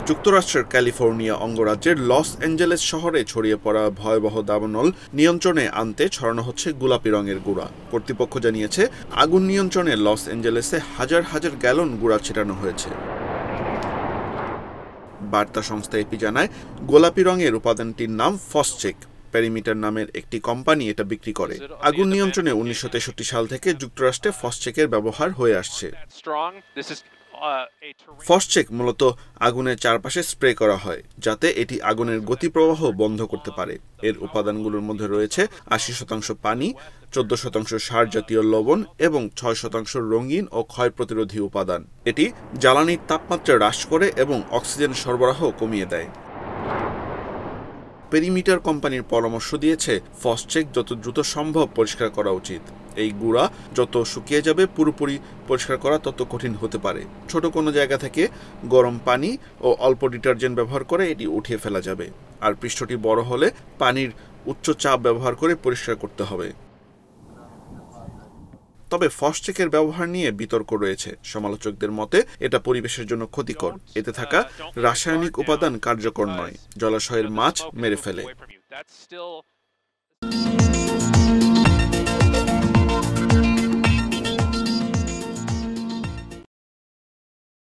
যুক্তরাষ্ট্রের ক্যালিফোর্নিয়া অঙ্গরাজ্যের Los Angeles শহরে ছড়িয়ে পড়া ভয়াবহ দাবানল নিয়ন্ত্রণে আনতে ছড়ানো হচ্ছে গোলাপি রঙের গুঁড়া। কর্তৃপক্ষ জানিয়েছে, আগুন নিয়ন্ত্রণে লস অ্যাঞ্জেলেসে হাজার হাজার গ্যালন গুঁড়া ছিটানো হয়েছে। বার্তা সংস্থা এপি জানায়, গোলাপি রঙের উপাদানটির নাম ফসচেক। পেরিমিটার নামের একটি কোম্পানি এটা বিক্রি করে। আগুন নিয়ন্ত্রণে ১৯৬৩ সাল থেকে যুক্তরাষ্ট্রে ফসচেকের ব্যবহার হয়ে আসছে। ফসচেক মূলত আগুনের চারপাশে স্প্রে করা হয়, যাতে এটি আগুনের গতিপ্রবাহ বন্ধ করতে পারে। এর উপাদানগুলোর মধ্যে রয়েছে ৮০% পানি, ১৪% সার জাতীয় লবণ এবং ৬% রঙিন ও ক্ষয় প্রতিরোধী উপাদান। এটি জ্বালানির তাপমাত্রা হ্রাস করে এবং অক্সিজেন সরবরাহ কমিয়ে দেয়। পেরিমিটার কোম্পানির পরামর্শ দিয়েছে, ফসচেক যত দ্রুত সম্ভব পরিষ্কার করা উচিত। এই গুঁড়া যত শুকিয়ে যাবে, পুরোপুরি পরিষ্কার করা তত কঠিন হতে পারে। ছোট কোনো জায়গা থেকে গরম পানি ও অল্প ডিটারজেন্ট ব্যবহার করে এটি উঠিয়ে ফেলা যাবে। আর পৃষ্ঠটি বড় হলে পানির উচ্চ চাপ ব্যবহার করে পরিষ্কার করতে হবে। তবে ফসচেকের ব্যবহার নিয়ে বিতর্ক রয়েছে। সমালোচকদের মতে এটা পরিবেশের জন্য ক্ষতিকর। এতে থাকা রাসায়নিক উপাদান কার্যকর নয়, জলাশয়ের মাছ মেরে ফেলে।